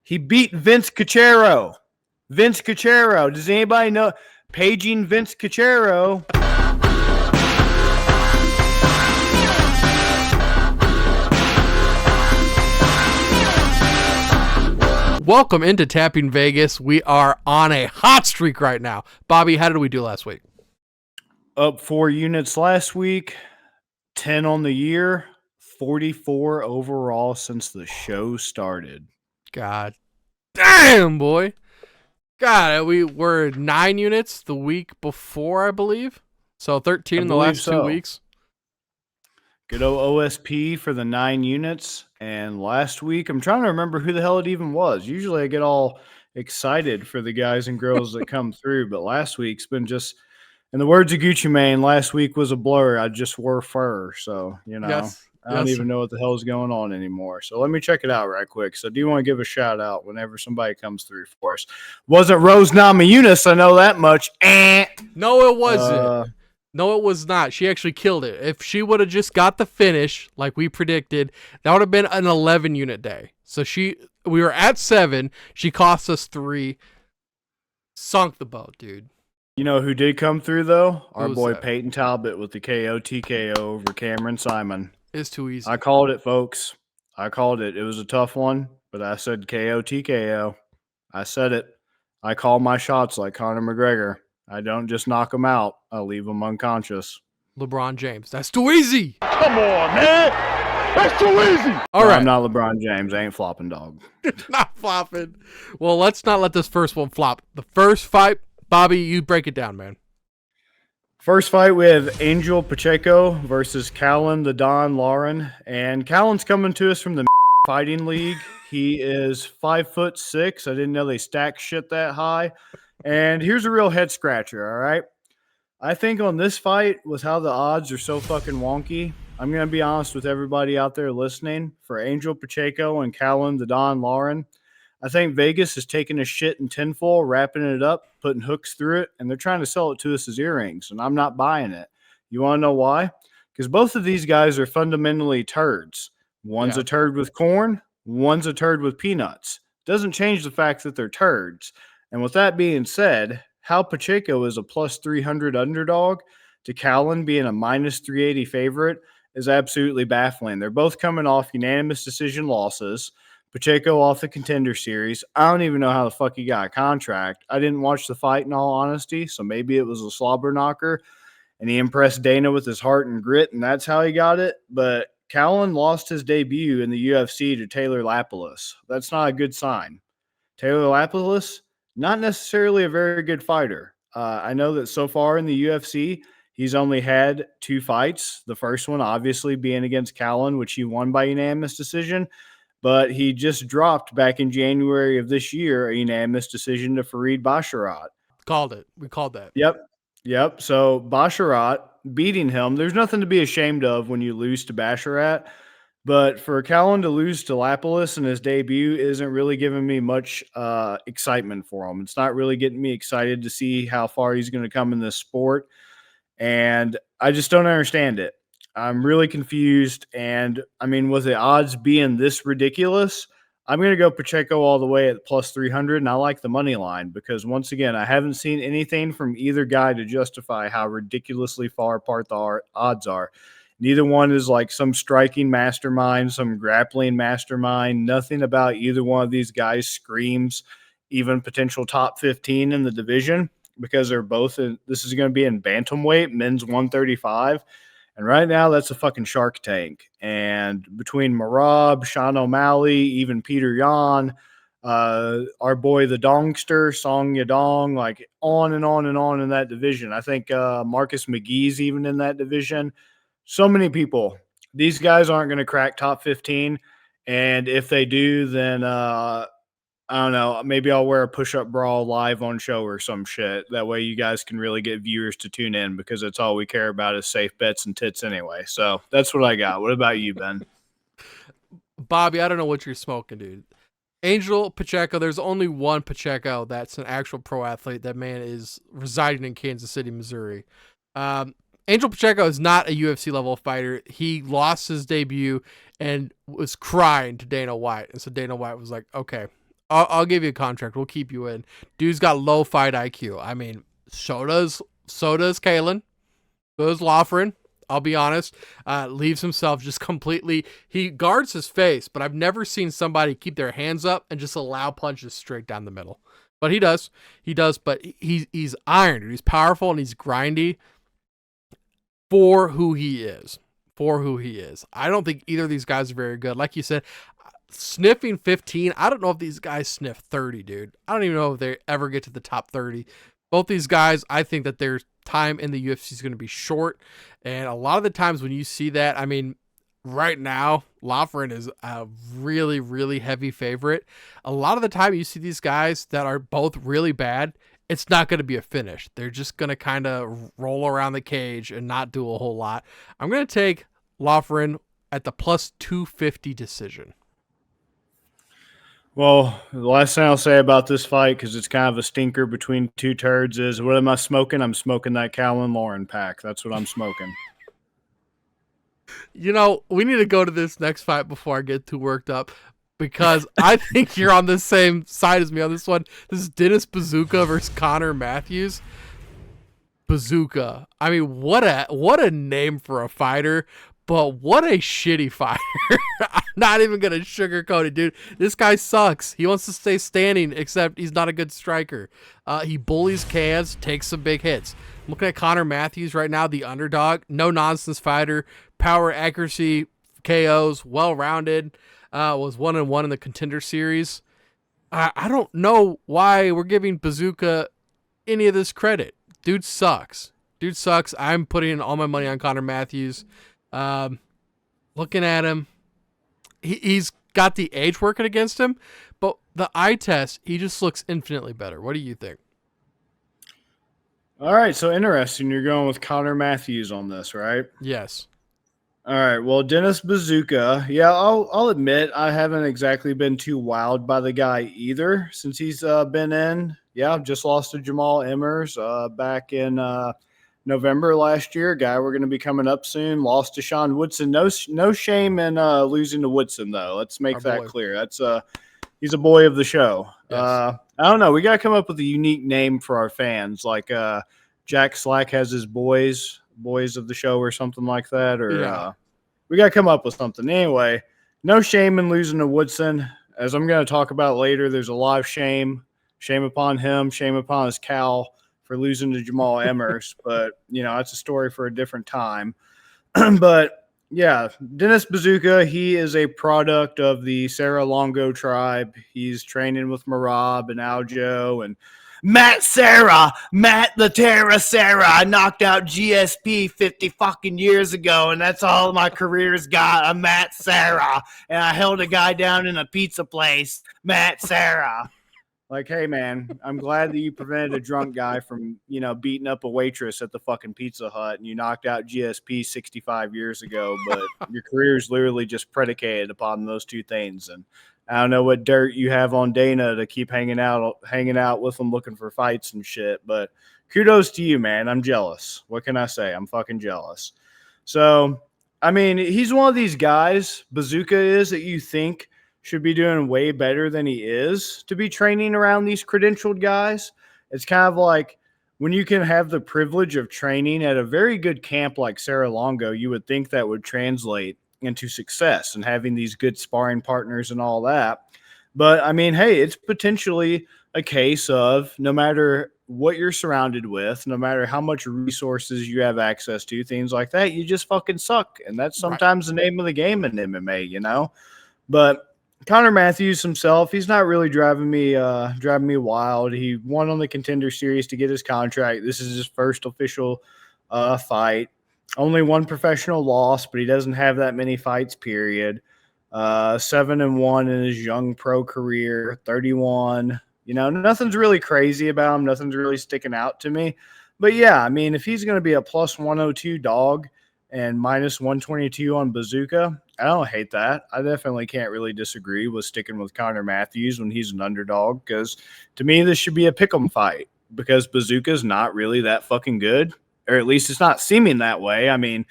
He beat Vince Cachero. Vince Cachero. Does anybody know? Paging Vince Cachero. Welcome into Tapping Vegas. We are on a hot streak right now. Bobby, how did we do last week? Up 4 units last week, 10 on the year, 44 overall since the show started. God damn, boy. God, we were 9 units the week before, I believe. So 13 in the last 2 weeks. Good old OSP for the 9 units. And last week, I'm trying to remember who the hell it even was. Usually I get all excited for the guys and girls that come through. But last week's been just, in the words of Gucci Mane, last week was a blur. I just wore fur. So, I don't even know what the hell is going on anymore. So let me check it out right quick. So do you want to give a shout out whenever somebody comes through for us? Wasn't Rose Namajunas, I know that much. No, it wasn't. No, it was not. She actually killed it. If she would have just got the finish like we predicted, that would have been an 11-unit day. So we were at 7. She cost us 3. Sunk the boat, dude. You know who did come through, though? Our boy that? Peyton Talbot with the KO TKO over Cameron Simon. It's too easy. I called it, folks. I called it. It was a tough one, but I said KO TKO. I said it. I call my shots like Conor McGregor. I don't just knock them out. I leave them unconscious. LeBron James. That's too easy. Come on, man. That's too easy. All right. I'm not LeBron James. I ain't flopping, dog. Not flopping. Well, let's not let this first one flop. The first fight, Bobby, you break it down, man. First fight, we have Angel Pacheco versus Caolan the Don Loughran. And Caolan's coming to us from the Fighting League. He is 5'6". I didn't know they stack shit that high. And here's a real head scratcher, all right? I think on this fight, with how the odds are so fucking wonky, I'm going to be honest with everybody out there listening. For Angel Pacheco and Caolan the Don Loughran, I think Vegas is taking a shit in tinfoil, wrapping it up, putting hooks through it, and they're trying to sell it to us as earrings, and I'm not buying it. You want to know why? Because both of these guys are fundamentally turds. One's a turd with corn, one's a turd with peanuts. Doesn't change the fact that they're turds. And with that being said, how Pacheco is a plus 300 underdog to Caolan being a minus 380 favorite is absolutely baffling. They're both coming off unanimous decision losses. Pacheco off the Contender Series. I don't even know how the fuck he got a contract. I didn't watch the fight in all honesty, so maybe it was a slobber knocker, and he impressed Dana with his heart and grit, and that's how he got it. But Caolan lost his debut in the UFC to Taylor Lapilus. That's not a good sign. Taylor Lapilus, not necessarily a very good fighter. I know that so far in the UFC, he's only had 2 fights. The first one obviously being against Caolan, which he won by unanimous decision. But he just dropped back in January of this year a unanimous decision to Farid Basharat. Called it. We called that. Yep. So Basharat beating him, there's nothing to be ashamed of when you lose to Basharat. But for Caolan to lose to Lapilus in his debut isn't really giving me much excitement for him. It's not really getting me excited to see how far he's going to come in this sport. And I just don't understand it. I'm really confused. And, I mean, with the odds being this ridiculous, I'm going to go Pacheco all the way at plus 300, and I like the money line because, once again, I haven't seen anything from either guy to justify how ridiculously far apart the odds are. Neither one is like some striking mastermind, some grappling mastermind. Nothing about either one of these guys screams even potential top 15 in the division because they're both this is going to be in bantamweight, men's 135. And right now, that's a fucking Shark Tank. And between Marab, Sean O'Malley, even Peter Yan, our boy the Dongster, Song Yadong, like on and on and on in that division. I think Marcus McGee's even in that division. So many people. These guys aren't going to crack top 15. And if they do, then I don't know, maybe I'll wear a push-up bra live on show or some shit. That way you guys can really get viewers to tune in because that's all we care about is safe bets and tits anyway. So that's what I got. What about you, Ben? Bobby, I don't know what you're smoking, dude. Angel Pacheco, there's only one Pacheco that's an actual pro athlete. That man is residing in Kansas City, Missouri. Angel Pacheco is not a UFC level fighter. He lost his debut and was crying to Dana White. And so Dana White was like, okay, I'll give you a contract. We'll keep you in. Dude's got low fight IQ. I mean, so does Caolan. So does Loughran. I'll be honest. Leaves himself just completely. He guards his face, but I've never seen somebody keep their hands up and just allow punches straight down the middle. But he does. But he's iron. Dude. He's powerful and he's grindy for who he is. I don't think either of these guys are very good. Like you said, sniffing 15. I don't know if these guys sniff 30, dude. I don't even know if they ever get to the top 30. Both these guys, I think that their time in the UFC is going to be short. And a lot of the times when you see that, I mean, right now, Loughran is a really, really heavy favorite. A lot of the time you see these guys that are both really bad, it's not going to be a finish. They're just going to kind of roll around the cage and not do a whole lot. I'm going to take Loughran at the plus 250 decision. Well, the last thing I'll say about this fight, because it's kind of a stinker between two turds, is what am I smoking? I'm smoking that Caolan Loughran pack. That's what I'm smoking. You know, we need to go to this next fight before I get too worked up, because I think you're on the same side as me on this one. This is Dennis Buzukja versus Connor Matthews. Buzukja. I mean, what a name for a fighter, but what a shitty fighter. I'm not even going to sugarcoat it, dude. This guy sucks. He wants to stay standing, except he's not a good striker. He bullies cans, takes some big hits. I'm looking at Connor Matthews right now, the underdog. No-nonsense fighter. Power, accuracy, KOs, well-rounded. Was 1-1 in the Contender Series. I don't know why we're giving Buzukja any of this credit. Dude sucks. I'm putting in all my money on Connor Matthews. Looking at him, he's got the age working against him, but the eye test, he just looks infinitely better. What do you think? All right, so interesting. You're going with Connor Matthews on this, right? Yes. All right, well, Dennis Buzukja, yeah, I'll admit I haven't exactly been too wowed by the guy either since he's been in. Yeah, just lost to Jamall Emmers back in November last year. Guy we're going to be coming up soon. Lost to Sean Woodson. No shame in losing to Woodson, though. Let's make that clear. That's he's a boy of the show. Yes. I don't know. We got to come up with a unique name for our fans, like Jack Slack has his boys of the show or something like that. Or we got to come up with something. Anyway, no shame in losing to Woodson. As I'm going to talk about later, there's a lot of shame. Shame upon him. Shame upon his cow for losing to Jamall Emmers. But, you know, that's a story for a different time. But, yeah, Dennis Buzukja, he is a product of the Serra Longo tribe. He's training with Marab and Aljo and Matt the Terra Serra. I knocked out GSP 50 fucking years ago, and that's all my career's got. I'm Matt Serra, and I held a guy down in a pizza place. Matt Serra. Like, hey, man, I'm glad that you prevented a drunk guy from, you know, beating up a waitress at the fucking Pizza Hut, and you knocked out GSP 65 years ago, but your career is literally just predicated upon those two things. And I don't know what dirt you have on Dana to keep hanging out with him looking for fights and shit, but kudos to you, man. I'm jealous. What can I say? I'm fucking jealous. So, I mean, he's one of these guys, Buzukja is, that you think should be doing way better than he is to be training around these credentialed guys. It's kind of like when you can have the privilege of training at a very good camp like Serra Longo, you would think that would translate into success and having these good sparring partners and all that. But I mean, hey, it's potentially a case of no matter what you're surrounded with, no matter how much resources you have access to, things like that, you just fucking suck. And that's sometimes the name of the game in MMA, you know? But Connor Matthews himself, he's not really driving me wild. He won on the Contender Series to get his contract. This is his first official fight. Only one professional loss, but he doesn't have that many fights, period. 7-1 in his young pro career, 31. You know, nothing's really crazy about him. Nothing's really sticking out to me. But, yeah, I mean, if he's going to be a plus 102 dog and minus 122 on Buzukja, I don't hate that. I definitely can't really disagree with sticking with Connor Matthews when he's an underdog, because to me this should be a pick'em fight because Buzukja is not really that fucking good, or at least it's not seeming that way. I mean,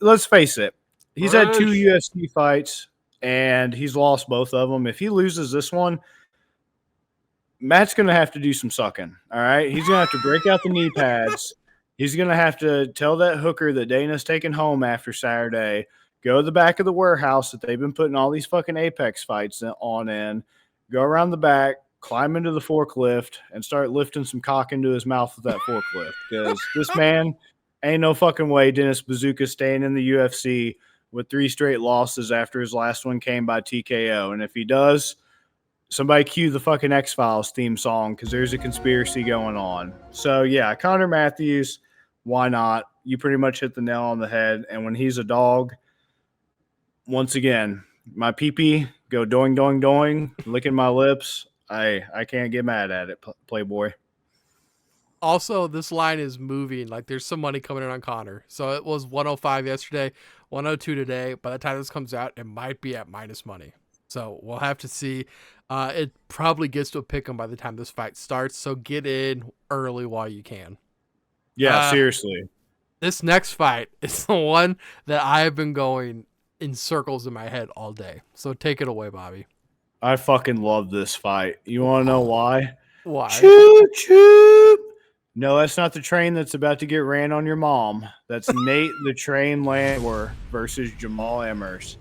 let's face it, he's had 2 UFC fights and he's lost both of them. If he loses this one, Matt's going to have to do some sucking, all right? He's going to have to break out the knee pads. He's going to have to tell that hooker that Dana's taking home after Saturday, go to the back of the warehouse that they've been putting all these fucking Apex fights on in, go around the back, climb into the forklift, and start lifting some cock into his mouth with that forklift. Because this man ain't no fucking way Dennis Buzukja staying in the UFC with 3 straight losses after his last one came by TKO. And if he does, somebody cue the fucking X-Files theme song because there's a conspiracy going on. So, yeah, Connor Matthews, why not? You pretty much hit the nail on the head. And when he's a dog, once again, my pee-pee go doing, doing, doing, licking my lips. I can't get mad at it, Playboy. Also, this line is moving. Like, there's some money coming in on Connor. So it was 105 yesterday, 102 today. By the time this comes out, it might be at minus money. So we'll have to see. It probably gets to a pick 'em by the time this fight starts. So get in early while you can. Yeah, seriously. This next fight is the one that I have been going in circles in my head all day. So take it away, Bobby. I fucking love this fight. You want to know why? Why? Choop, choop. No, that's not the train that's about to get ran on your mom. That's Nate the Train Landwehr versus Jamall Emmers.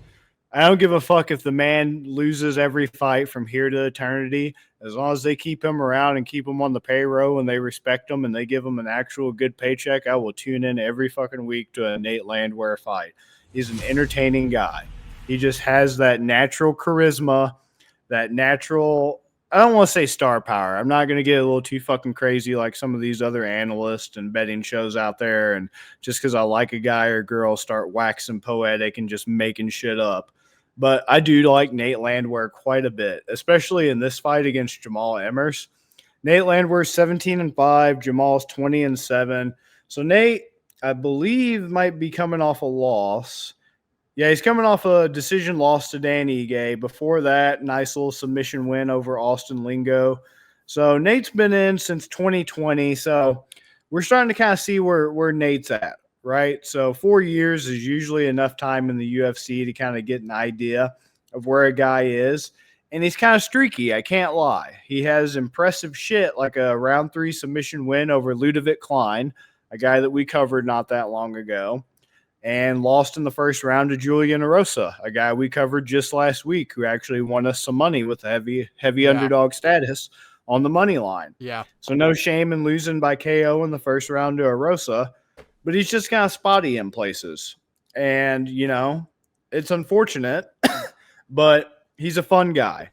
I don't give a fuck if the man loses every fight from here to eternity. As long as they keep him around and keep him on the payroll and they respect him and they give him an actual good paycheck, I will tune in every fucking week to a Nate Landwehr fight. He's an entertaining guy. He just has that natural charisma, that natural, I don't want to say star power. I'm not going to get a little too fucking crazy like some of these other analysts and betting shows out there. And just because I like a guy or girl, start waxing poetic and just making shit up. But I do like Nate Landwehr quite a bit, especially in this fight against Jamall Emmers. Nate Landwehr's 17-5, Jamall's 20-7. So Nate, I believe, might be coming off a loss. Yeah, he's coming off a decision loss to Denni. Before that, nice little submission win over Austin Lingo. So Nate's been in since 2020. So we're starting to kind of see where Nate's at, right? So 4 years is usually enough time in the UFC to kind of get an idea of where a guy is. And he's kind of streaky, I can't lie. He has impressive shit like a round 3 submission win over Ludovic Klein, a guy that we covered not that long ago, and lost in the first round to Julian Erosa, a guy we covered just last week who actually won us some money with a heavy underdog status on the money line. Yeah. So no shame in losing by KO in the first round to Erosa, but he's just kind of spotty in places. And, you know, it's unfortunate, but he's a fun guy.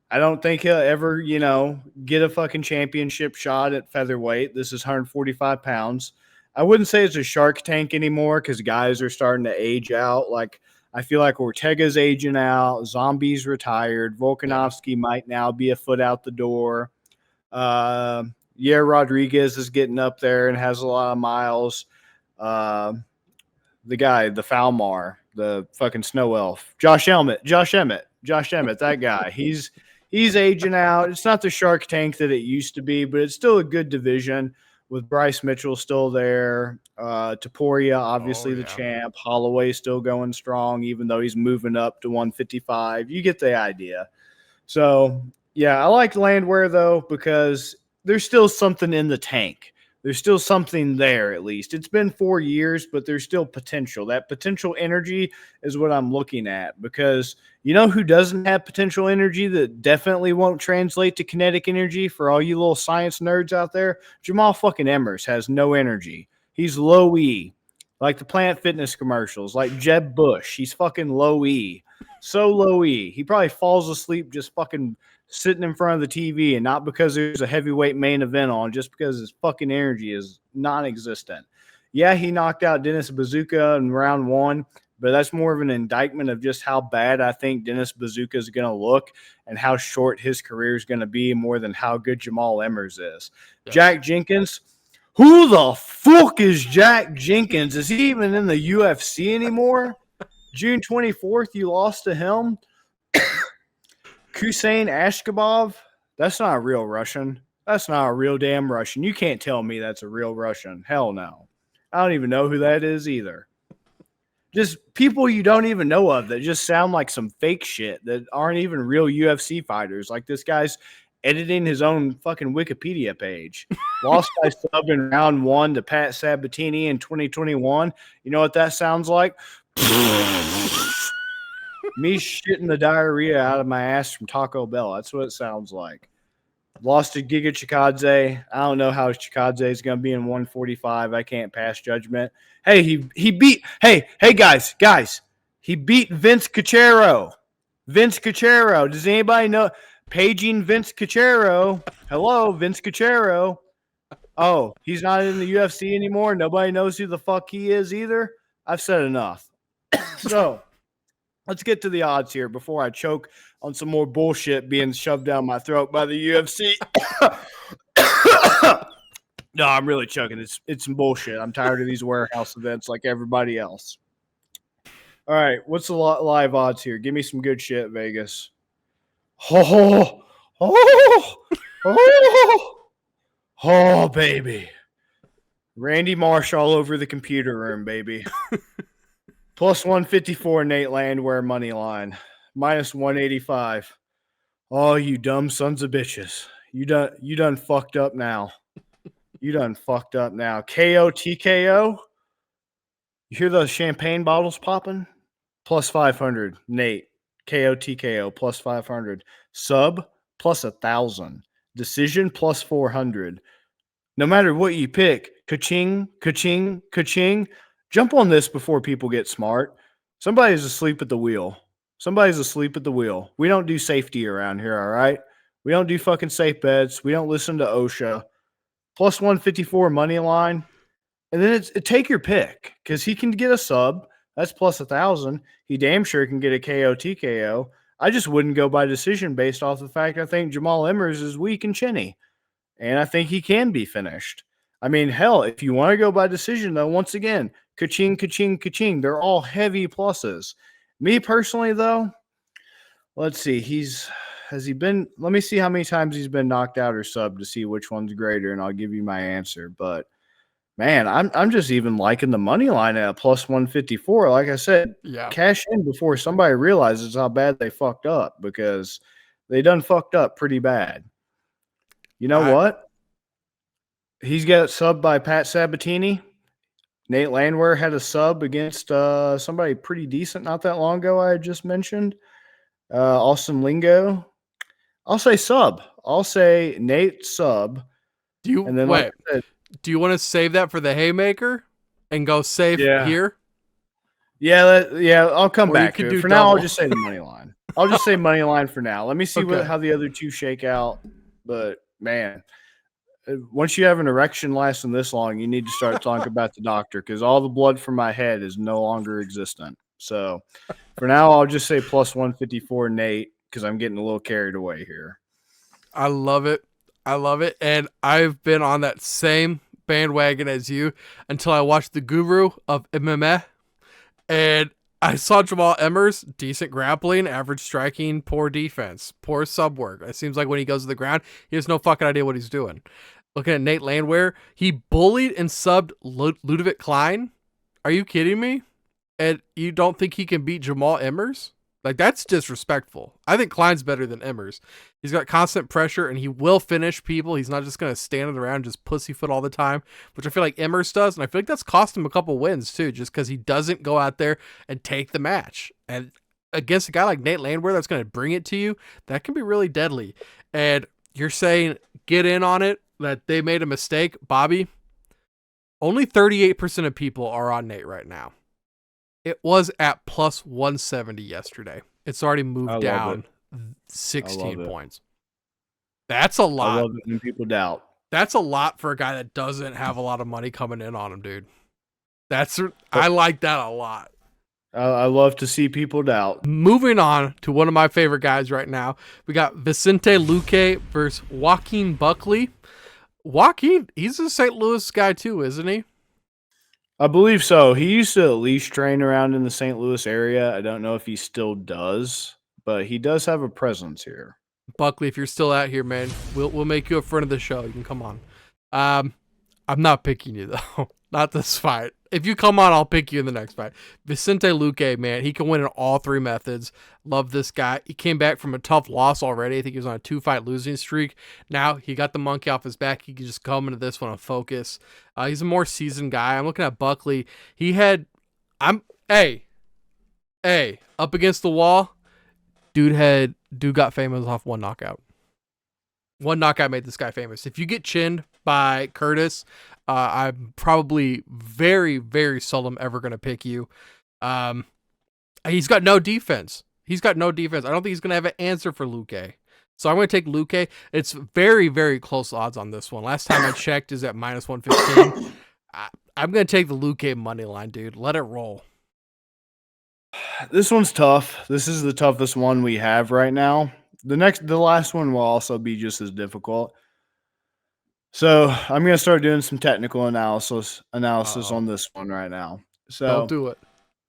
I don't think he'll ever, you know, get a fucking championship shot at featherweight. This is 145 pounds. I wouldn't say it's a Shark Tank anymore because guys are starting to age out. Like, I feel like Ortega's aging out. Zombie's retired. Volkanovski might now be a foot out the door. Rodriguez is getting up there and has a lot of miles. The guy, the Falmar, the fucking snow elf, Josh Emmett, that guy. He's aging out. It's not the Shark Tank that it used to be, but it's still a good division. With Bryce Mitchell still there, Taporia, obviously the champ, Holloway still going strong, even though he's moving up to 155. You get the idea. So, yeah, I like Landwehr, though, because there's still something in the tank. There's still something there, at least. It's been 4 years, but there's still potential. That potential energy is what I'm looking at because you know who doesn't have potential energy that definitely won't translate to kinetic energy for all you little science nerds out there? Jamall fucking Emmers has no energy. He's low E, like the Planet Fitness commercials, like Jeb Bush. He's fucking low E. So low E. He probably falls asleep just fucking sitting in front of the TV, and not because there's a heavyweight main event on, just because his fucking energy is non-existent. Yeah, he knocked out Dennis Buzukja in round 1, but that's more of an indictment of just how bad I think Dennis Buzukja is going to look and how short his career is going to be more than how good Jamall Emmers is. Yeah. Jack Jenkins, who the fuck is Jack Jenkins? Is he even in the UFC anymore? June 24th, you lost to him? Hussein Ashkabov, that's not a real Russian. That's not a real damn Russian. You can't tell me that's a real Russian. Hell no. I don't even know who that is either. Just people you don't even know of that just sound like some fake shit that aren't even real UFC fighters. Like this guy's editing his own fucking Wikipedia page. Lost by sub in round 1 to Pat Sabatini in 2021. You know what that sounds like? Me shitting the diarrhea out of my ass from Taco Bell. That's what it sounds like. Lost to Giga Chikadze. I don't know how Chikadze is going to be in 145. I can't pass judgment. Hey, he beat. Hey, guys. He beat Vince Cachero. Vince Cachero. Does anybody know? Paging Vince Cachero. Hello, Vince Cachero. Oh, he's not in the UFC anymore. Nobody knows who the fuck he is either. I've said enough. So let's get to the odds here before I choke on some more bullshit being shoved down my throat by the UFC. No, I'm really choking. It's some bullshit. I'm tired of these warehouse events like everybody else. All right, what's the live odds here? Give me some good shit, Vegas. Oh, baby. Randy Marsh all over the computer room, baby. Plus 154 Nate Landwehr money line. Minus 185. Oh, you dumb sons of bitches. You done fucked up now. You done fucked up now. KO TKO. You hear those champagne bottles popping? Plus 500. Nate. KO TKO plus 500. Sub plus 1,000. Decision plus 400. No matter what you pick, ka-ching, ka-ching, ka-ching. Jump on this before people get smart. Somebody's asleep at the wheel. Somebody's asleep at the wheel. We don't do safety around here, all right? We don't do fucking safe bets. We don't listen to OSHA. Plus 154 money line. And then take your pick because he can get a sub. That's plus 1,000. He damn sure can get a KO TKO. I just wouldn't go by decision based off the fact I think Jamall Emmers is weak and chinny. And I think he can be finished. I mean, hell, if you want to go by decision, though, once again, ka-ching, ka-ching, ka-ching. They're all heavy pluses. Me personally, though, let's see. Has he been – let me see how many times he's been knocked out or subbed to see which one's greater, and I'll give you my answer. But, man, I'm just even liking the money line at plus 154. Like I said, cash in before somebody realizes how bad they fucked up because they done fucked up pretty bad. You know what? He's got subbed by Pat Sabatini. Nate Landwehr had a sub against somebody pretty decent not that long ago I had just mentioned. Austin Lingo. I'll say sub. I'll say Nate sub. Do you want to save that for the haymaker and go save here? Yeah, I'll come back to it. For now, double. I'll just say the money line. I'll just say money line for now. Let me see how the other two shake out. But, man, once you have an erection lasting this long, you need to start talking about the doctor because all the blood from my head is no longer existent. So, for now, I'll just say plus 154 Nate because I'm getting a little carried away here. I love it. And I've been on that same bandwagon as you until I watched the guru of MMA. And I saw Jamall Emmers, decent grappling, average striking, poor defense, poor sub work. It seems like when he goes to the ground, he has no fucking idea what he's doing. Looking at Nate Landwehr, he bullied and subbed Ludovic Klein. Are you kidding me? And you don't think he can beat Jamall Emmers? Like, that's disrespectful. I think Klein's better than Emmers. He's got constant pressure, and he will finish people. He's not just going to stand around and just pussyfoot all the time, which I feel like Emmers does, and I feel like that's cost him a couple wins, too, just because he doesn't go out there and take the match. And against a guy like Nate Landwehr that's going to bring it to you, that can be really deadly. And you're saying get in on it, that they made a mistake. Bobby, only 38% of people are on Nate right now. It was at plus 170 yesterday. It's already moved down 16 points. That's a lot. I love it when people doubt. That's a lot for a guy that doesn't have a lot of money coming in on him, dude. I like that a lot. I love to see people doubt. Moving on to one of my favorite guys right now. We got Vicente Luque versus Joaquin Buckley. Joaquin, he's a St. Louis guy too, isn't he? I believe so. He used to at least train around in the St. Louis area. I don't know if he still does, but he does have a presence here. Buckley, if you're still out here, man, we'll make you a friend of the show. You can come on. I'm not picking you though. Not this fight. If you come on, I'll pick you in the next fight. Vicente Luque, man, he can win in all 3 methods. Love this guy. He came back from a tough loss already. I think he was on a 2-fight losing streak. Now he got the monkey off his back. He can just come into this one and focus. He's a more seasoned guy. I'm looking at Buckley. Up against the wall. Dude got famous off 1 knockout. 1 knockout made this guy famous. If you get chinned by Curtis, I'm probably very, very seldom ever going to pick you. He's got no defense. I don't think he's going to have an answer for Luque. So I'm going to take Luque. It's very, very close odds on this one. Last time I checked is at -115. I'm going to take the Luque money line, dude. Let it roll. This one's tough. This is the toughest one we have right now. The last one will also be just as difficult. So I'm going to start doing some technical analysis on this one right now. So Don't do it.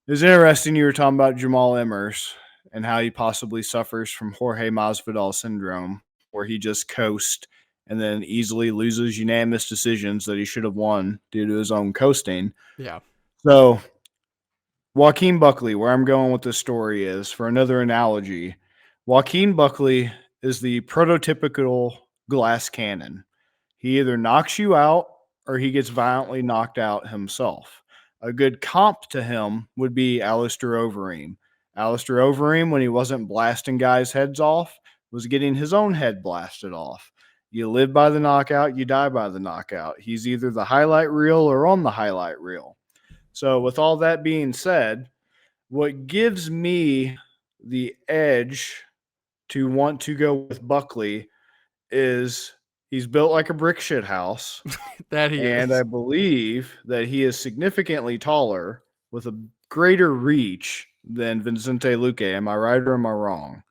It was interesting you were talking about Jamall Emmers and how he possibly suffers from Jorge Masvidal syndrome, where he just coasts and then easily loses unanimous decisions that he should have won due to his own coasting. Yeah. So Joaquin Buckley, where I'm going with this story is, for another analogy, Joaquin Buckley is the prototypical glass cannon. He either knocks you out or he gets violently knocked out himself. A good comp to him would be Alistair Overeem. Alistair Overeem, when he wasn't blasting guys' heads off, was getting his own head blasted off. You live by the knockout, you die by the knockout. He's either the highlight reel or on the highlight reel. So with all that being said, what gives me the edge to want to go with Buckley is he's built like a brick shit house. That he and is. I believe that he is significantly taller with a greater reach than Vicente Luque. Am I right or am I wrong?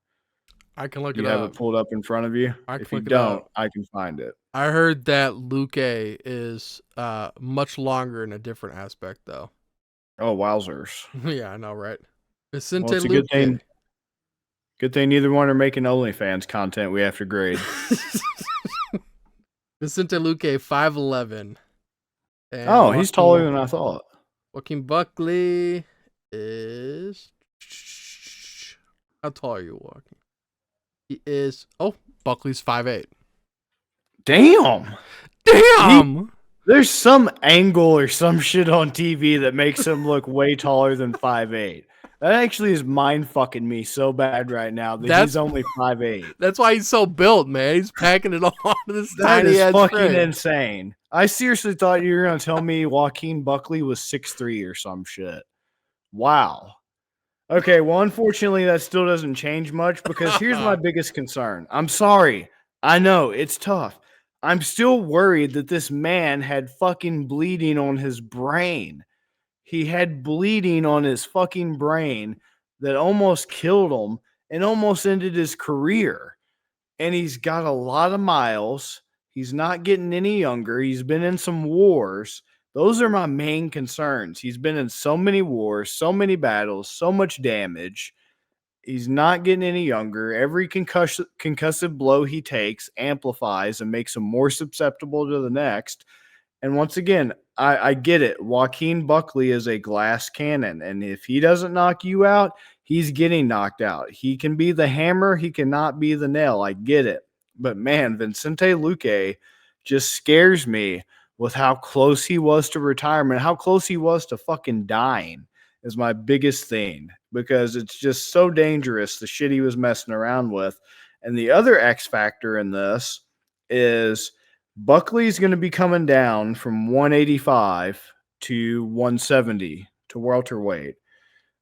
I can look You it have up. it pulled up in front of you? If you don't, I can find it. I heard that Luque is much longer in a different aspect, though. Oh, wowzers. Yeah, I know, right? Vicente Well, it's a Luque. good thing. Good thing neither one are making OnlyFans content we have to grade. Vicente Luque, 5'11". Oh, he's taller than I thought. Joaquin Buckley is... How tall are you, Joaquin? He is... Oh, Buckley's 5'8". Damn! Damn! There's some angle or some shit on TV that makes him look way taller than 5'8". That actually is mind fucking me so bad right now that he's only 5'8". That's why he's so built, man. He's packing it all onto this That tiny is ass fucking frame. insane. I seriously thought you were going to tell me Joaquin Buckley was 6'3" or some shit. Wow. Okay, well, unfortunately, that still doesn't change much because here's my biggest concern. I'm sorry. I know, it's tough. I'm still worried that this man had fucking bleeding on his brain. He had bleeding on his fucking brain that almost killed him and almost ended his career. And he's got a lot of miles. He's not getting any younger. He's been in some wars. Those are my main concerns. He's been in so many wars, so many battles, so much damage. He's not getting any younger. Every concussive blow he takes amplifies and makes him more susceptible to the next. And once again, I get it. Joaquin Buckley is a glass cannon. And if he doesn't knock you out, he's getting knocked out. He can be the hammer. He cannot be the nail. I get it. But man, Vicente Luque just scares me with how close he was to retirement, how close he was to fucking dying is my biggest thing, because it's just so dangerous, the shit he was messing around with. And the other X factor in this is Buckley's going to be coming down from 185 to 170 to welterweight.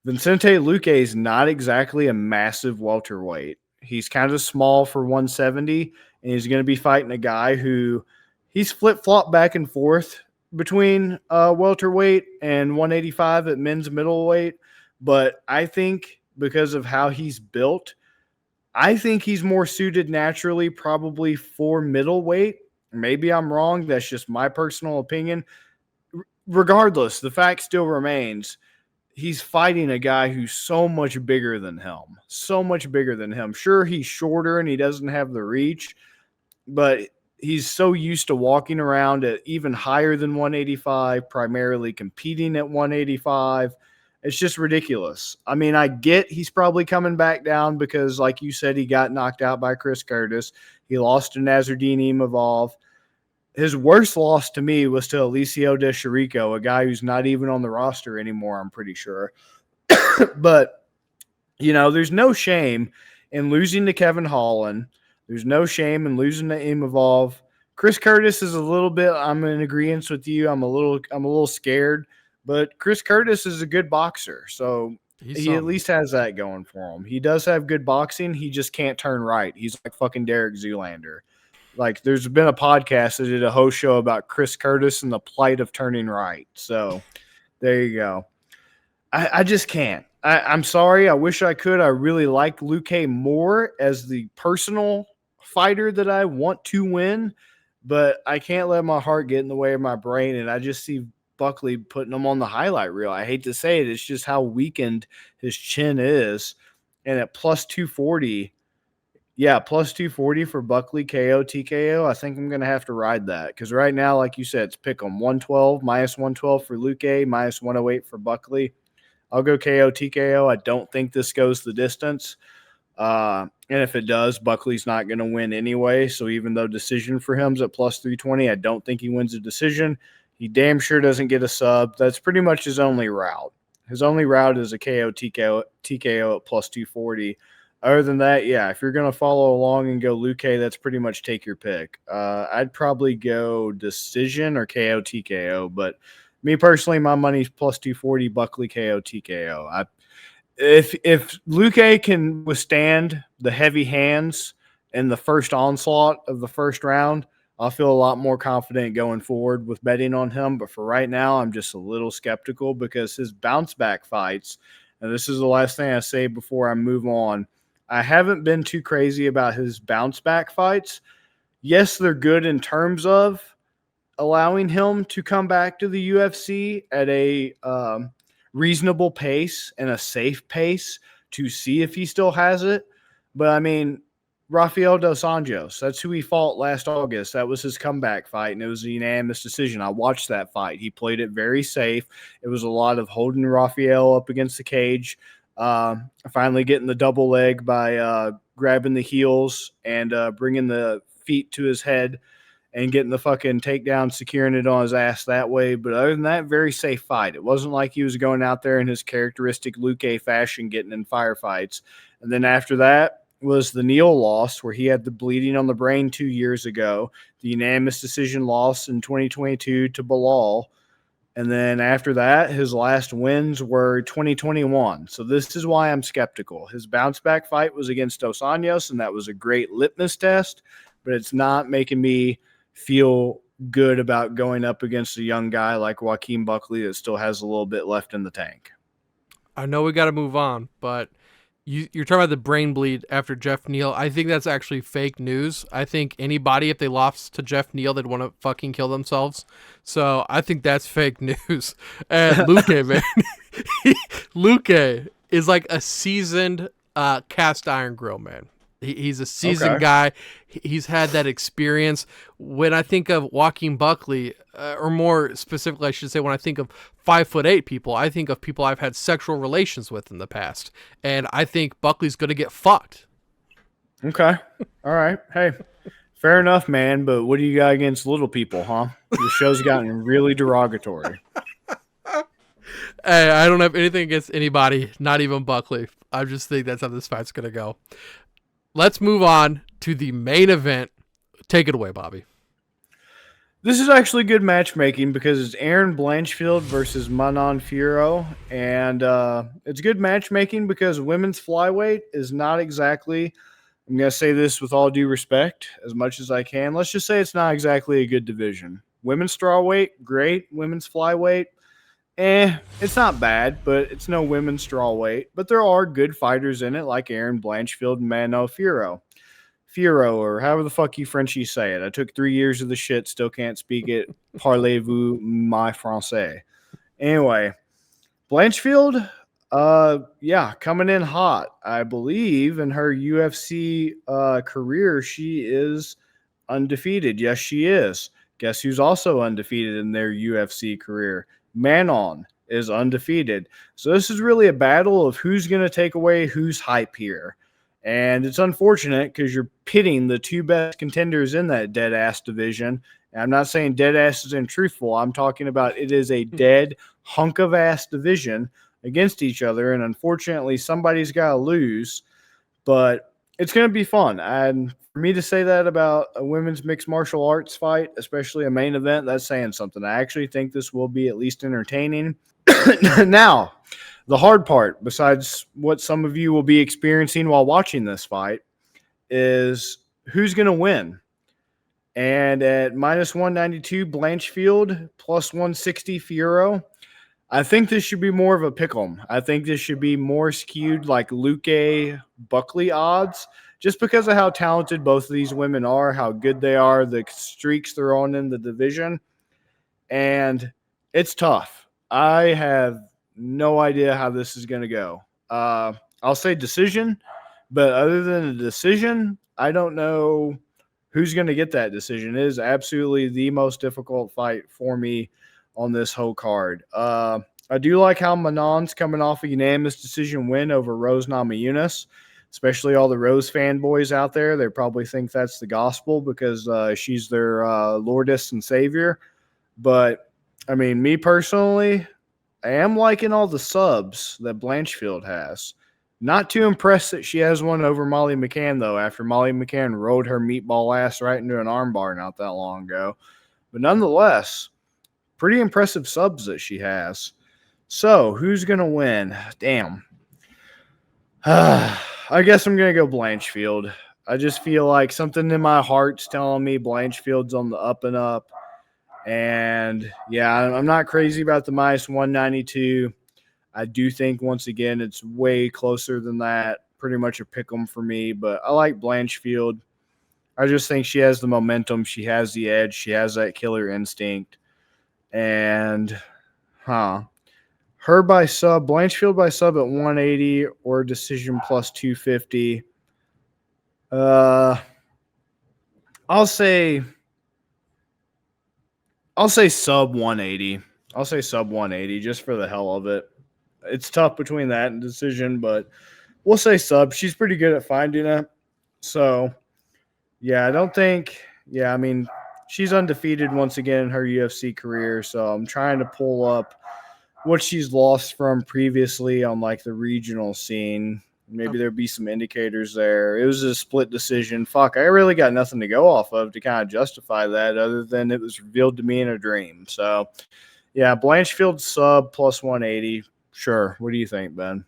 Vicente Luque is not exactly a massive welterweight. He's kind of small for 170, and he's going to be fighting a guy who he's flip-flopped back and forth between welterweight and 185 at men's middleweight. But I think because of how he's built, I think he's more suited naturally probably for middleweight. Maybe I'm wrong. That's just my personal opinion. Regardless, the fact still remains he's fighting a guy who's so much bigger than him. So much bigger than him. Sure, he's shorter and he doesn't have the reach, but he's so used to walking around at even higher than 185, primarily competing at 185. It's just ridiculous. I mean, I get he's probably coming back down because, like you said, he got knocked out by Chris Curtis. He lost to Nasruddin Imavov. His worst loss to me was to Alicio De Chirico, a guy who's not even on the roster anymore, I'm pretty sure. But, there's no shame in losing to Kevin Holland. There's no shame in losing to Imavov. Chris Curtis is a little bit, I'm in agreement with you. I'm a little scared. But Chris Curtis is a good boxer, so he at least has that going for him. He does have good boxing. He just can't turn right. He's like fucking Derek Zoolander. Like, there's been a podcast that did a host show about Chris Curtis and the plight of turning right. So there you go. I just can't. I'm sorry. I wish I could. I really like Luque more as the personal fighter that I want to win, but I can't let my heart get in the way of my brain, and I just see Buckley putting him on the highlight reel. I hate to say it. It's just how weakened his chin is. And at plus 240, plus 240 for Buckley KO TKO, I think I'm going to have to ride that. Because right now, like you said, it's pick 'em. 112, minus 112 for Luque, minus 108 for Buckley. I'll go KO TKO. I don't think this goes the distance. And if it does, Buckley's not going to win anyway. So even though decision for him's at plus 320, I don't think he wins a decision. He damn sure doesn't get a sub. That's pretty much his only route. His only route is a KO TKO at plus 240. Other than that, if you're going to follow along and go Luque, that's pretty much take your pick. I'd probably go decision or KO TKO, but me personally, my money's plus 240, Buckley KO TKO. If Luque can withstand the heavy hands in the first onslaught of the first round, I'll feel a lot more confident going forward with betting on him. But for right now, I'm just a little skeptical because his bounce back fights, and this is the last thing I say before I move on, I haven't been too crazy about his bounce back fights. Yes, they're good in terms of allowing him to come back to the UFC at a reasonable pace and a safe pace to see if he still has it. But I mean, Rafael Dos Anjos, that's who he fought last August. That was his comeback fight, and it was a unanimous decision. I watched that fight. He played it very safe. It was a lot of holding Rafael up against the cage, finally getting the double leg by grabbing the heels and bringing the feet to his head and getting the fucking takedown, securing it on his ass that way. But other than that, very safe fight. It wasn't like he was going out there in his characteristic Luque fashion, getting in firefights. And then after that was the Neal loss, where he had the bleeding on the brain 2 years ago, the unanimous decision loss in 2022 to Bilal. And then after that, his last wins were 2021. So this is why I'm skeptical. His bounce back fight was against Dos Anjos, and that was a great litmus test, but it's not making me feel good about going up against a young guy like Joaquin Buckley that still has a little bit left in the tank. I know we got to move on, but you're talking about the brain bleed after Jeff Neal. I think that's actually fake news. I think anybody, if they lost to Jeff Neal, they'd want to fucking kill themselves. So I think that's fake news. And Luque, man, Luque is like a seasoned cast iron grill, man. He's a seasoned guy. He's had that experience. When I think of Joaquin Buckley, or more specifically, I should say, when I think of 5'8" people, I think of people I've had sexual relations with in the past. And I think Buckley's going to get fucked. Okay. All right. Hey, fair enough, man. But what do you got against little people, huh? The show's gotten really derogatory. Hey, I don't have anything against anybody, not even Buckley. I just think that's how this fight's going to go. Let's move on to the main event. Take it away, Bobby. This is actually good matchmaking because it's Erin Blanchfield versus Manon Fiorot. And it's good matchmaking because women's flyweight is not exactly, I'm going to say this with all due respect, as much as I can. Let's just say it's not exactly a good division. Women's strawweight, great. Women's flyweight, it's not bad, but it's no women's strawweight. But there are good fighters in it, like Erin Blanchfield and Manon Fiorot. Fiorot, or however the fuck you Frenchies say it. I took 3 years of the shit, still can't speak it. Parlez-vous my français? Anyway, Blanchfield, coming in hot. I believe in her UFC career, she is undefeated. Yes, she is. Guess who's also undefeated in their UFC career? Manon is undefeated. So this is really a battle of who's going to take away whose hype here. And it's unfortunate because you're pitting the two best contenders in that dead ass division. And I'm not saying dead ass is untruthful. I'm talking about it is a dead hunk of ass division against each other. And unfortunately, somebody's got to lose. But it's going to be fun. And for me to say that about a women's mixed martial arts fight, especially a main event, that's saying something. I actually think this will be at least entertaining. Now, the hard part, besides what some of you will be experiencing while watching this fight, is who's going to win. And at minus 192, Blanchfield, plus 160, Fiorot. I think this should be more of a pick'em. I think this should be more skewed like Luque, Buckley odds, just because of how talented both of these women are, how good they are, the streaks they're on in the division. And it's tough. I have no idea how this is going to go. I'll say decision, but other than a decision, I don't know who's going to get that decision. It is absolutely the most difficult fight for me on this whole card. I do like how Manon's coming off a unanimous decision win over Rose Namajunas, especially all the Rose fanboys out there. They probably think that's the gospel because she's their lordess and savior. But, I mean, me personally, I am liking all the subs that Blanchfield has. Not too impressed that she has one over Molly McCann, though, after Molly McCann rode her meatball ass right into an armbar not that long ago. But nonetheless, pretty impressive subs that she has. So, who's going to win? Damn. I guess I'm going to go Blanchfield. I just feel like something in my heart's telling me Blanchfield's on the up and up. And, yeah, I'm not crazy about the minus 192. I do think, once again, it's way closer than that. Pretty much a pick 'em for me. But I like Blanchfield. I just think she has the momentum. She has the edge. She has that killer instinct. And, her by sub, Blanchfield by sub at 180 or decision plus 250. I'll say sub 180. I'll say sub 180 just for the hell of it. It's tough between that and decision, but we'll say sub. She's pretty good at finding it. So, yeah, I don't think – yeah, I mean, she's undefeated once again in her UFC career, so I'm trying to pull up what she's lost from previously on, like, the regional scene. Maybe there'd be some indicators there. It was a split decision. Fuck, I really got nothing to go off of to kind of justify that other than it was revealed to me in a dream. So, yeah, Blanchfield sub plus 180. Sure. What do you think, Ben?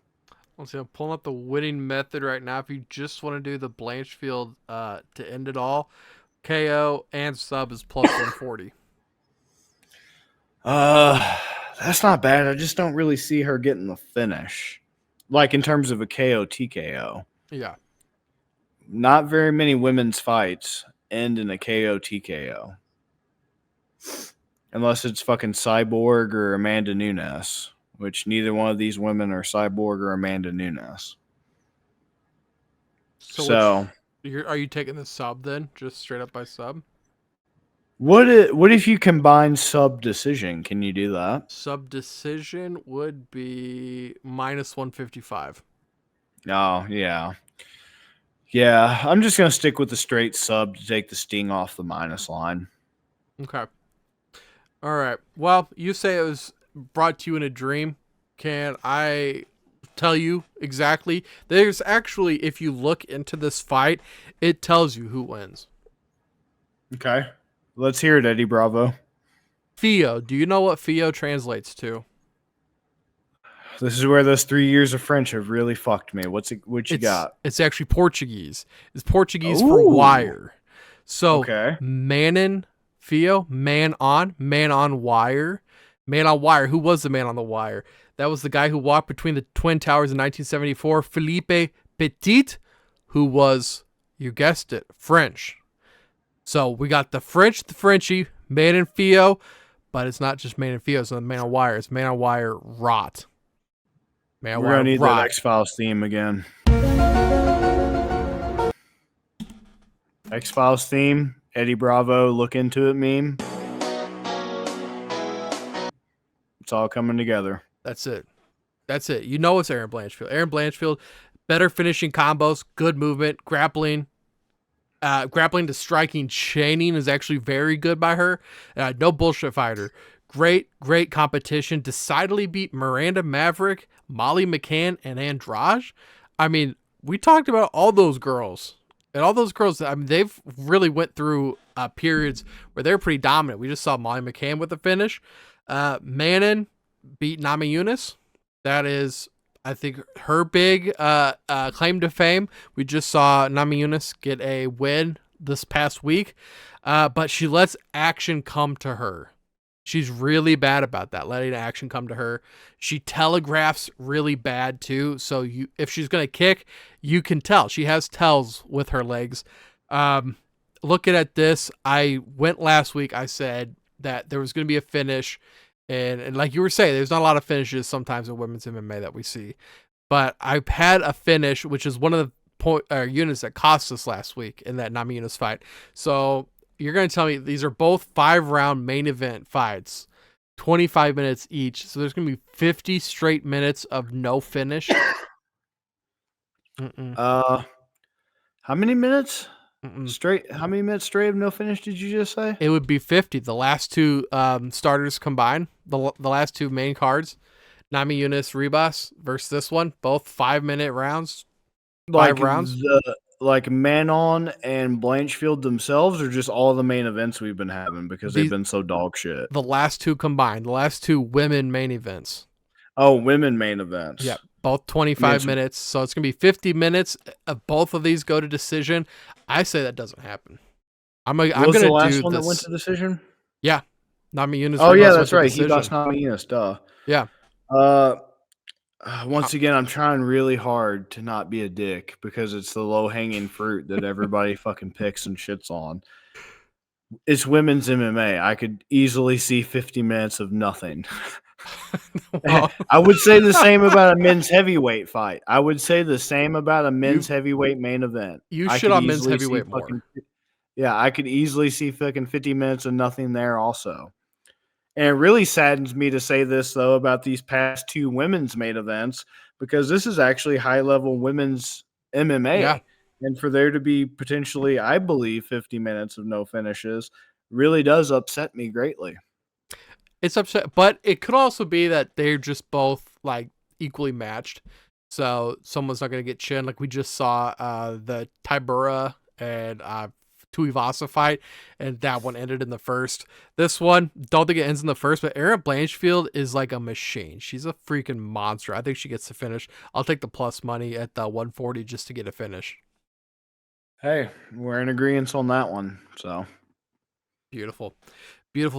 Let's see. I'm pulling up the winning method right now. If you just want to do the Blanchfield to end it all, KO and sub is plus 140. That's not bad. I just don't really see her getting the finish. Like in terms of a KO TKO. Yeah. Not very many women's fights end in a KO TKO. Unless it's fucking Cyborg or Amanda Nunes, which neither one of these women are Cyborg or Amanda Nunes. So are you taking the sub then? Just straight up by sub? What if you combine sub decision? Can you do that? Sub decision would be minus 155. Oh, yeah. Yeah, I'm just going to stick with the straight sub to take the sting off the minus line. Okay. All right. Well, you say it was brought to you in a dream. Can I tell you exactly? There's actually, if you look into this fight, it tells you who wins. Okay. Let's hear it, Eddie Bravo. Fio. Do you know what Fio translates to? This is where those 3 years of French have really fucked me. What you got? It's actually Portuguese. It's Portuguese for wire. So okay. Manon, Fio, man on wire. Man on wire. Who was the man on the wire? That was the guy who walked between the Twin Towers in 1974. Philippe Petit, who was, you guessed it, French. So we got the Frenchie, Man and Fio, but it's not just Man and Fio, it's not Man on Wire. It's Man on Wire rot. We're going to need that X-Files theme again. X-Files theme, Eddie Bravo look into it meme. It's all coming together. That's it. You know it's Erin Blanchfield. Erin Blanchfield, better finishing combos, good movement, grappling to striking, chaining is actually very good by her. No bullshit fighter. Great competition. Decidedly beat Miranda Maverick, Molly McCann, and Andrade. I mean, we talked about all those girls. And all those girls, I mean, they've really went through periods where they're pretty dominant. We just saw Molly McCann with the finish. Manon beat Nami Yunus. That is, I think, her big claim to fame. We just saw Nami Yunus get a win this past week, but she lets action come to her. She's really bad about that, letting action come to her. She telegraphs really bad too. So if she's going to kick, you can tell. She has tells with her legs. Looking at this, I went last week. I said that there was going to be a finish. And like you were saying, there's not a lot of finishes sometimes in women's MMA that we see. But I've had a finish, which is one of the units that cost us last week in that Nami Yunus fight. So you're going to tell me these are both 5-round main event fights, 25 minutes each. So there's going to be 50 straight minutes of no finish. How many minutes straight? How many minutes straight of no finish did you just say? It would be 50. The last two starters combined, the last two main cards, Nami Yunus Ribas versus this one, both 5-minute rounds. Like 5 rounds. Like Manon and Blanchfield themselves, or just all the main events we've been having because they've been so dog shit. The last two combined, the last two women main events. Oh, women main events. Yeah, both 25 minutes. So it's going to be 50 minutes of both of these go to decision. I say that doesn't happen. I'm going to do the last one that went to decision? Yeah. Nami Yunus. Oh, yeah, that's right. He lost Nami Yunus, duh. Yeah. Once again, I'm trying really hard to not be a dick because it's the low-hanging fruit that everybody fucking picks and shits on. It's women's MMA. I could easily see 50 minutes of nothing. Well, I would say the same about a men's heavyweight fight. I would say the same about a men's heavyweight main event. You should on men's heavyweight more. Yeah, I could easily see fucking 50 minutes of nothing there also. And it really saddens me to say this, though, about these past two women's main events, because this is actually high-level women's MMA. Yeah. And for there to be potentially, I believe, 50 minutes of no finishes really does upset me greatly. It's upset, but it could also be that they're just both, like, equally matched. So someone's not going to get chin. Like we just saw the Tybura and Tuivasa fight, and that one ended in the first. This one, don't think it ends in the first, but Erin Blanchfield is like a machine. She's a freaking monster. I think she gets the finish. I'll take the plus money at 140 just to get a finish. Hey, we're in agreement on that one. So beautiful.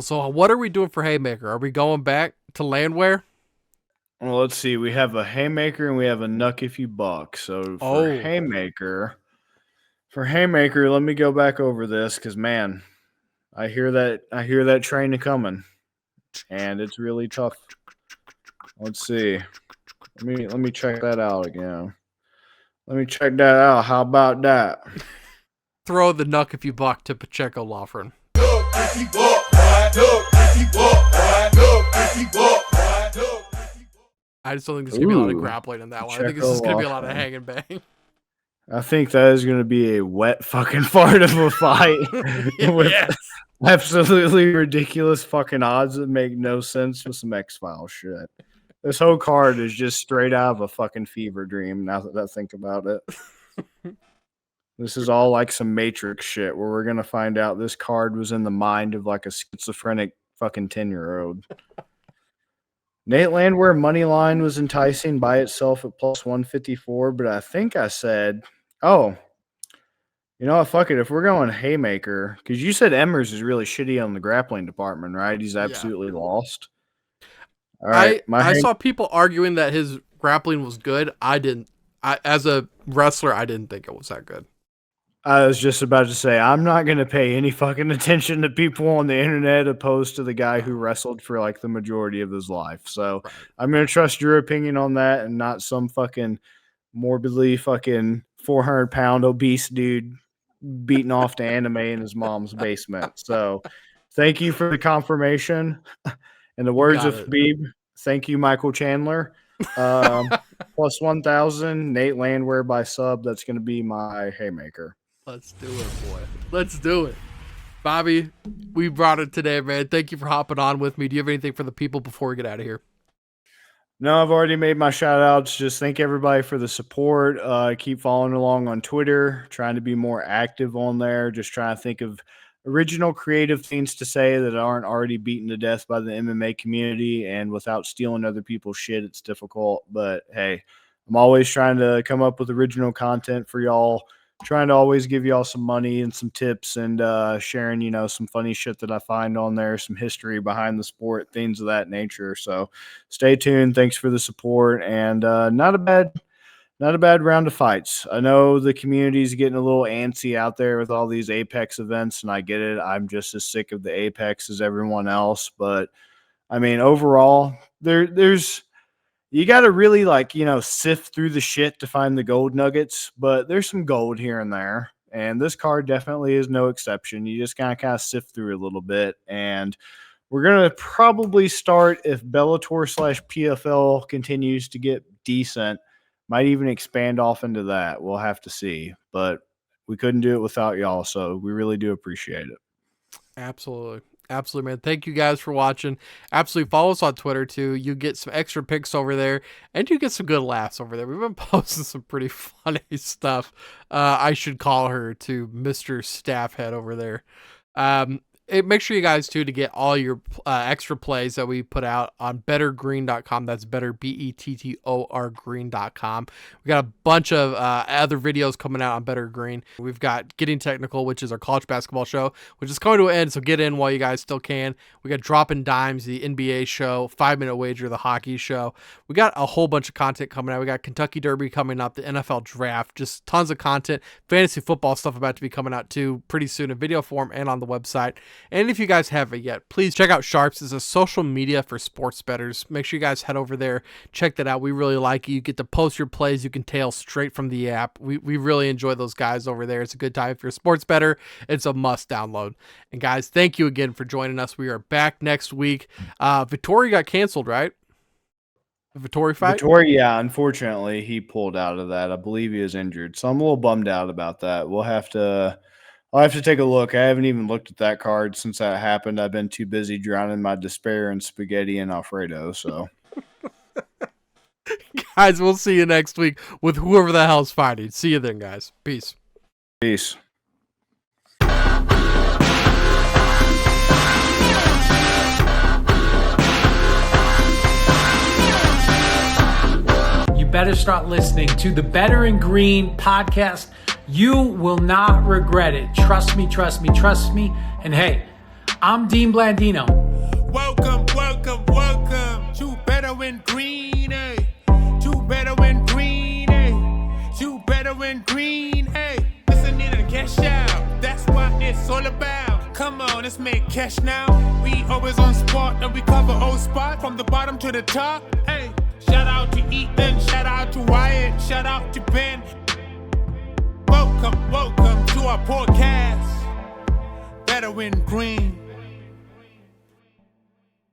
So what are we doing for Haymaker? Are we going back to Landwehr? Well, let's see. We have a Haymaker and we have a Nuck if you buck. So for Haymaker, let me go back over this because, man, I hear that train coming, and it's really tough. Let's see. Let me check that out again. Let me check that out. How about that? Throw the Nuck if you buck to Pacheco Loughran. I just don't think there's going to be a lot of grappling in that one. I think this is going to be a lot of hang and bang. I think that is going to be a wet fucking fart of a fight with absolutely ridiculous fucking odds that make no sense with some X-Files shit. This whole card is just straight out of a fucking fever dream now that I think about it. This is all like some Matrix shit where we're going to find out this card was in the mind of like a schizophrenic fucking 10-year-old. Nate Landwehr money line was enticing by itself at plus 154, but I think I said, oh, you know what, fuck it. If we're going Haymaker, because you said Emmers is really shitty on the grappling department, right? He's absolutely lost. All right, I saw people arguing that his grappling was good. I didn't. As a wrestler, I didn't think it was that good. I was just about to say, I'm not going to pay any fucking attention to people on the internet opposed to the guy who wrestled for like the majority of his life. So I'm going to trust your opinion on that and not some fucking morbidly fucking 400-pound obese dude beating off to anime in his mom's basement. So thank you for the confirmation. In the words of Habib, thank you, Michael Chandler. Plus 1,000, Nate Landwehr by sub. That's going to be my haymaker. Let's do it, boy. Let's do it. Bobby, we brought it today, man. Thank you for hopping on with me. Do you have anything for the people before we get out of here? No, I've already made my shout outs. Just thank everybody for the support. Keep following along on Twitter, trying to be more active on there. Just trying to think of original creative things to say that aren't already beaten to death by the MMA community, and without stealing other people's shit, it's difficult. But hey, I'm always trying to come up with original content for y'all, trying to always give y'all some money and some tips, and sharing, some funny shit that I find on there, some history behind the sport, things of that nature. So stay tuned. Thanks for the support, and not a bad round of fights. I know the community's getting a little antsy out there with all these Apex events, and I get it. I'm just as sick of the Apex as everyone else. But I mean, overall, there's you got to really sift through the shit to find the gold nuggets, but there's some gold here and there. And this card definitely is no exception. You just gotta kind of sift through a little bit. And we're going to probably start, if Bellator/PFL continues to get decent, might even expand off into that. We'll have to see. But we couldn't do it without y'all, so we really do appreciate it. Absolutely. Absolutely, man. Thank you guys for watching. Absolutely. Follow us on Twitter, too. You get some extra pics over there, and you get some good laughs over there. We've been posting some pretty funny stuff. I should call her to Mr. Staffhead over there. Make sure you guys, too, to get all your extra plays that we put out on bettergreen.com. That's better, BETTOR green.com. We got a bunch of other videos coming out on Better Green. We've got Getting Technical, which is our college basketball show, which is coming to an end, so get in while you guys still can. We got Dropping Dimes, the NBA show, 5-Minute Wager, the hockey show. We got a whole bunch of content coming out. We got Kentucky Derby coming up, the NFL draft, just tons of content. Fantasy football stuff about to be coming out, too, pretty soon in video form and on the website. And if you guys haven't yet, please check out Sharps. It's a social media for sports bettors. Make sure you guys head over there, check that out. We really like it. You get to post your plays. You can tail straight from the app. We really enjoy those guys over there. It's a good time. If you're a sports bettor, it's a must download. And guys, thank you again for joining us. We are back next week. Vittori got canceled, right? The Vittori fight? Vittori, yeah, unfortunately, he pulled out of that. I believe he was injured. So I'm a little bummed out about that. I'll have to take a look. I haven't even looked at that card since that happened. I've been too busy drowning my despair in spaghetti and Alfredo. So, guys, we'll see you next week with whoever the hell's fighting. See you then, guys. Peace. Peace. You better start listening to the Better in Green podcast. You will not regret it. Trust me, trust me, trust me. And hey, I'm Dean Blandino. Welcome, welcome, welcome to Better in Green, eh? To Better in Green, eh? To Better in Green, eh? Listen in and cash out. That's what it's all about. Come on, let's make cash now. We always on spot and we cover all spot from the bottom to the top. Hey, shout out to Ethan, shout out to Wyatt, shout out to Ben. Welcome, welcome to our podcast, Better in Green.